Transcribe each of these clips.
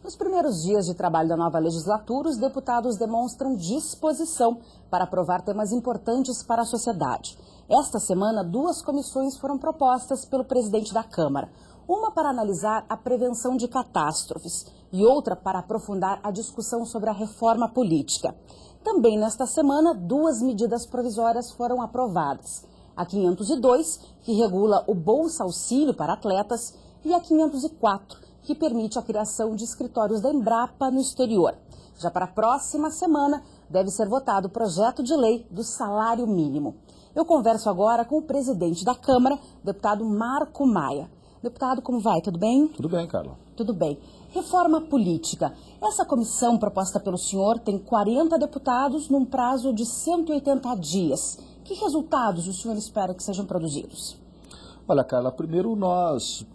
Nos primeiros dias de trabalho da nova legislatura, os deputados demonstram disposição para aprovar temas importantes para a sociedade. Esta semana, 2 comissões foram propostas pelo presidente da Câmara. Uma para analisar a prevenção de catástrofes e outra para aprofundar a discussão sobre a reforma política. Também nesta semana, 2 medidas provisórias foram aprovadas. A 502, que regula o Bolsa Auxílio para atletas, e a 504, que permite a criação de escritórios da Embrapa no exterior. Já para a próxima semana, deve ser votado o projeto de lei do salário mínimo. Eu converso agora com o presidente da Câmara, deputado Marco Maia. Deputado, como vai? Tudo bem? Tudo bem, Carla. Tudo bem. Reforma política. Essa comissão proposta pelo senhor tem 40 deputados num prazo de 180 dias. Que resultados o senhor espera que sejam produzidos? Olha, Carla, primeiro nós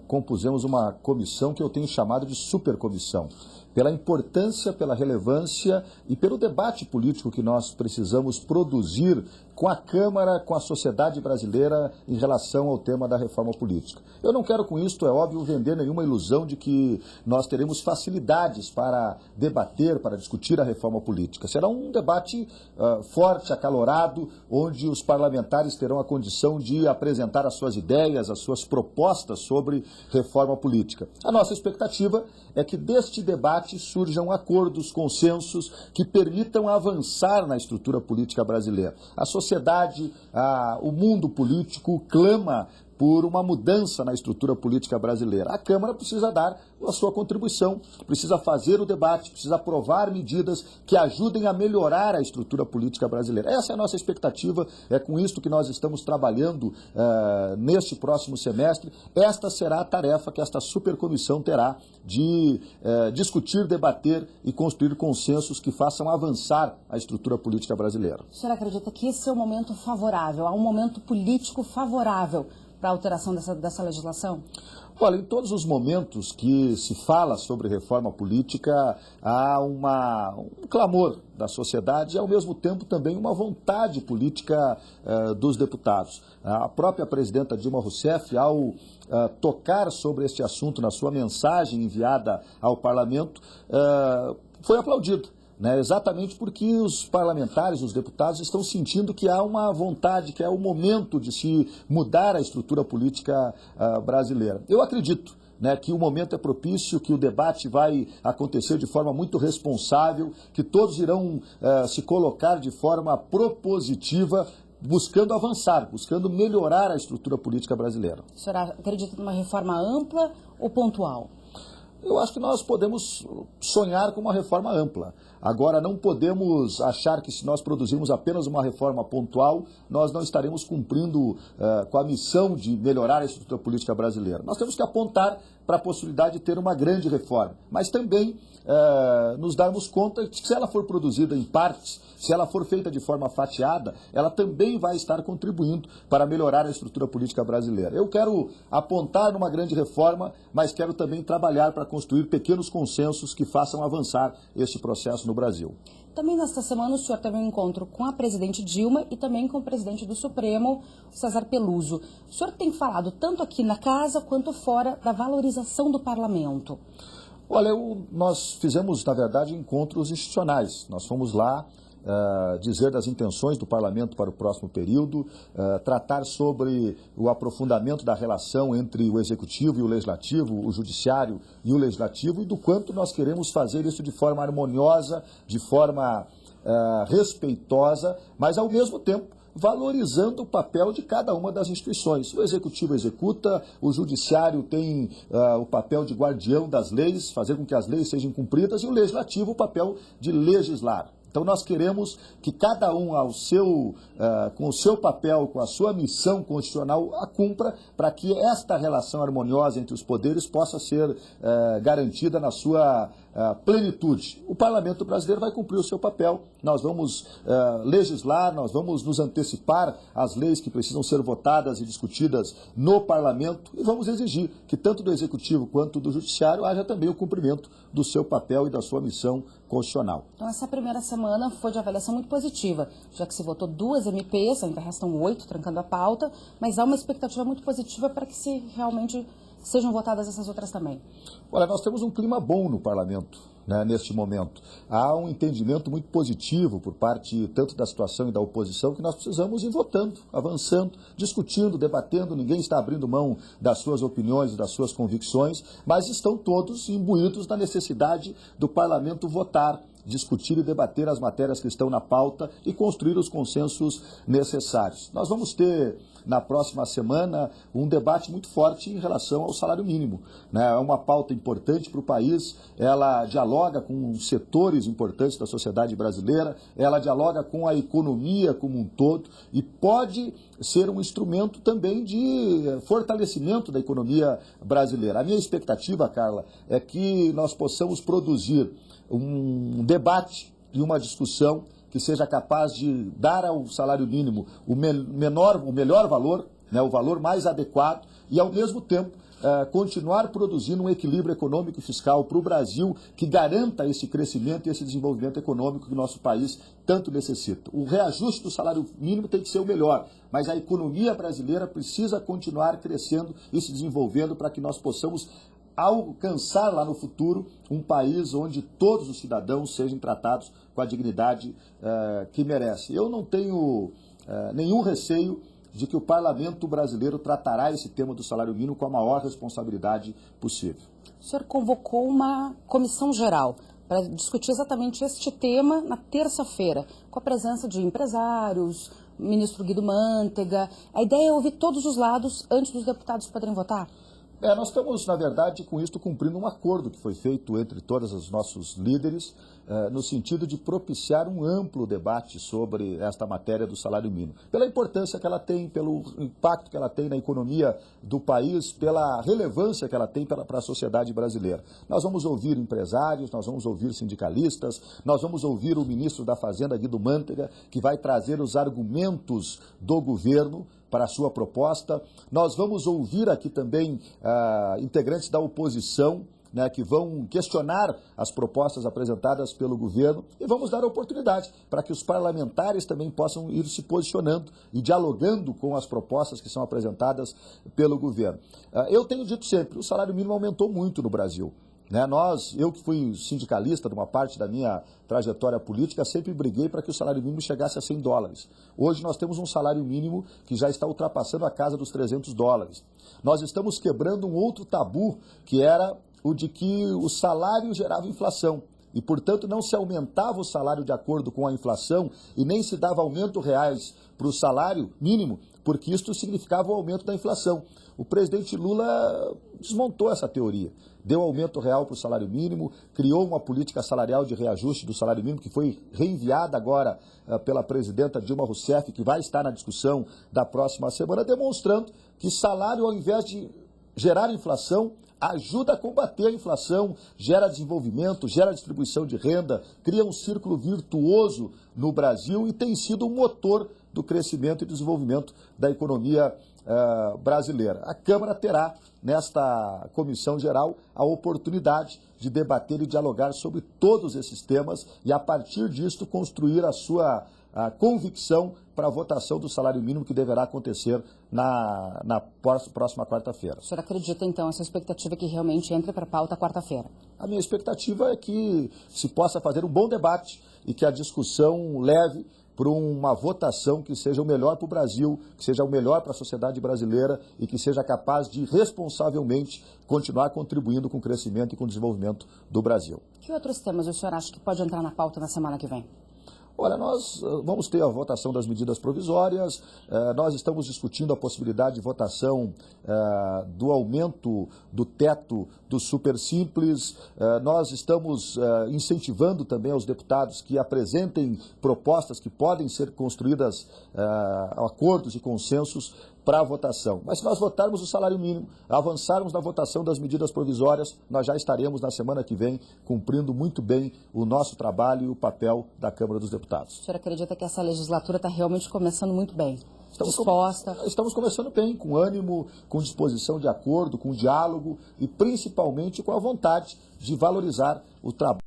compusemos uma comissão que eu tenho chamado de supercomissão, pela importância, pela relevância e pelo debate político que nós precisamos produzir com a Câmara, com a sociedade brasileira em relação ao tema da reforma política. Eu não quero com isto, é óbvio, vender nenhuma ilusão de que nós teremos facilidades para debater, para discutir a reforma política. Será um debate forte, acalorado, onde os parlamentares terão a condição de apresentar as suas ideias, as suas propostas sobre reforma política. A nossa expectativa é que deste debate surjam acordos, consensos que permitam avançar na estrutura política brasileira. A sociedade, o mundo político clama por uma mudança na estrutura política brasileira. A Câmara precisa dar a sua contribuição, precisa fazer o debate, precisa aprovar medidas que ajudem a melhorar a estrutura política brasileira. Essa é a nossa expectativa, é com isso que nós estamos trabalhando neste próximo semestre. Esta será a tarefa que esta supercomissão terá de discutir, debater e construir consensos que façam avançar a estrutura política brasileira. O senhor acredita que esse é um momento favorável, há um momento político favorável para a alteração dessa legislação? Olha, em todos os momentos que se fala sobre reforma política, há um clamor da sociedade e, ao mesmo tempo, também uma vontade política dos deputados. A própria presidenta Dilma Rousseff, ao tocar sobre este assunto na sua mensagem enviada ao parlamento, foi aplaudida. Exatamente porque os parlamentares, os deputados, estão sentindo que há uma vontade, que é o momento de se mudar a estrutura política brasileira. Eu acredito que o momento é propício, que o debate vai acontecer de forma muito responsável, que todos irão se colocar de forma propositiva, buscando avançar, buscando melhorar a estrutura política brasileira. O senhor acredita numa reforma ampla ou pontual? Eu acho que nós podemos sonhar com uma reforma ampla. Agora, não podemos achar que se nós produzirmos apenas uma reforma pontual, nós não estaremos cumprindo com a missão de melhorar a estrutura política brasileira. Nós temos que apontar para a possibilidade de ter uma grande reforma, mas também nos darmos conta de que se ela for produzida em partes, se ela for feita de forma fatiada, ela também vai estar contribuindo para melhorar a estrutura política brasileira. Eu quero apontar numa grande reforma, mas quero também trabalhar para construir pequenos consensos que façam avançar este processo no Brasil. Também nesta semana o senhor teve um encontro com a presidente Dilma e também com o presidente do Supremo, César Peluso. O senhor tem falado tanto aqui na casa quanto fora da valorização do parlamento. Olha, nós fizemos, na verdade, encontros institucionais. Nós fomos lá dizer das intenções do parlamento para o próximo período, tratar sobre o aprofundamento da relação entre o executivo e o legislativo, o judiciário e o legislativo, e do quanto nós queremos fazer isso de forma harmoniosa, de forma respeitosa, mas ao mesmo tempo valorizando o papel de cada uma das instituições. O executivo executa, o judiciário tem o papel de guardião das leis, fazer com que as leis sejam cumpridas, e o legislativo o papel de legislar. Então nós queremos que cada um com o seu papel, com a sua missão constitucional, a cumpra para que esta relação harmoniosa entre os poderes possa ser garantida na sua plenitude. O parlamento brasileiro vai cumprir o seu papel, nós vamos legislar, nós vamos nos antecipar às leis que precisam ser votadas e discutidas no parlamento e vamos exigir que tanto do executivo quanto do judiciário haja também o cumprimento do seu papel e da sua missão constitucional. Então essa primeira semana foi de avaliação muito positiva, já que se votou 2 MPs, ainda restam 8 trancando a pauta, mas há uma expectativa muito positiva para que se realmente sejam votadas essas outras também. Olha, nós temos um clima bom no parlamento, né, neste momento. Há um entendimento muito positivo por parte tanto da situação e da oposição que nós precisamos ir votando, avançando, discutindo, debatendo. Ninguém está abrindo mão das suas opiniões, das suas convicções, mas estão todos imbuídos da necessidade do parlamento votar, discutir e debater as matérias que estão na pauta e construir os consensos necessários. Nós vamos ter, na próxima semana, um debate muito forte em relação ao salário mínimo, né? É uma pauta importante para o país, ela dialoga com setores importantes da sociedade brasileira, ela dialoga com a economia como um todo e pode ser um instrumento também de fortalecimento da economia brasileira. A minha expectativa, Carla, é que nós possamos produzir um debate e uma discussão que seja capaz de dar ao salário mínimo o melhor valor, né, o valor mais adequado e, ao mesmo tempo, continuar produzindo um equilíbrio econômico e fiscal para o Brasil que garanta esse crescimento e esse desenvolvimento econômico que o nosso país tanto necessita. O reajuste do salário mínimo tem que ser o melhor, mas a economia brasileira precisa continuar crescendo e se desenvolvendo para que nós possamos alcançar lá no futuro um país onde todos os cidadãos sejam tratados com a dignidade que merecem. Eu não tenho nenhum receio de que o parlamento brasileiro tratará esse tema do salário mínimo com a maior responsabilidade possível. O senhor convocou uma comissão geral para discutir exatamente este tema na terça-feira, com a presença de empresários, ministro Guido Mantega. A ideia é ouvir todos os lados antes dos deputados poderem votar? Nós estamos, na verdade, com isso cumprindo um acordo que foi feito entre todos os nossos líderes, no sentido de propiciar um amplo debate sobre esta matéria do salário mínimo. Pela importância que ela tem, pelo impacto que ela tem na economia do país, pela relevância que ela tem para a sociedade brasileira. Nós vamos ouvir empresários, nós vamos ouvir sindicalistas, nós vamos ouvir o ministro da Fazenda, Guido Mantega, que vai trazer os argumentos do governo para a sua proposta. Nós vamos ouvir aqui também integrantes da oposição, né, que vão questionar as propostas apresentadas pelo governo e vamos dar oportunidade para que os parlamentares também possam ir se posicionando e dialogando com as propostas que são apresentadas pelo governo. Eu tenho dito sempre, o salário mínimo aumentou muito no Brasil. Eu que fui sindicalista de uma parte da minha trajetória política, sempre briguei para que o salário mínimo chegasse a $100. Hoje nós temos um salário mínimo que já está ultrapassando a casa dos $300. Nós estamos quebrando um outro tabu, que era o de que o salário gerava inflação. E, portanto, não se aumentava o salário de acordo com a inflação e nem se dava aumento reais para o salário mínimo, porque isso significava o aumento da inflação. O presidente Lula desmontou essa teoria, deu aumento real para o salário mínimo, criou uma política salarial de reajuste do salário mínimo, que foi reenviada agora pela presidenta Dilma Rousseff, que vai estar na discussão da próxima semana, demonstrando que salário, ao invés de gerar inflação, ajuda a combater a inflação, gera desenvolvimento, gera distribuição de renda, cria um círculo virtuoso no Brasil e tem sido um motor do crescimento e desenvolvimento da economia brasileira. A Câmara terá, nesta comissão geral, a oportunidade de debater e dialogar sobre todos esses temas e, a partir disso, construir a sua convicção para a votação do salário mínimo que deverá acontecer na próxima quarta-feira. O senhor acredita, então, essa expectativa que realmente entre para a pauta quarta-feira? A minha expectativa é que se possa fazer um bom debate e que a discussão leve para uma votação que seja o melhor para o Brasil, que seja o melhor para a sociedade brasileira e que seja capaz de, responsavelmente, continuar contribuindo com o crescimento e com o desenvolvimento do Brasil. Que outros temas o senhor acha que pode entrar na pauta na semana que vem? Olha, nós vamos ter a votação das medidas provisórias, nós estamos discutindo a possibilidade de votação do aumento do teto do super simples, nós estamos incentivando também aos deputados que apresentem propostas que podem ser construídas, acordos e consensos para a votação. Mas se nós votarmos o salário mínimo, avançarmos na votação das medidas provisórias, nós já estaremos na semana que vem cumprindo muito bem o nosso trabalho e o papel da Câmara dos Deputados. O senhor acredita que essa legislatura está realmente começando muito bem? Estamos começando bem, com ânimo, com disposição de acordo, com diálogo e principalmente com a vontade de valorizar o trabalho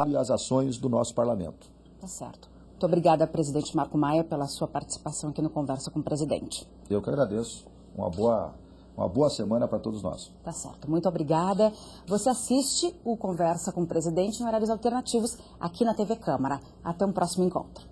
e as ações do nosso parlamento. Tá certo. Muito obrigada, presidente Marco Maia, pela sua participação aqui no Conversa com o Presidente. Eu que agradeço. Uma boa semana para todos nós. Tá certo. Muito obrigada. Você assiste o Conversa com o Presidente em horários alternativos aqui na TV Câmara. Até um próximo encontro.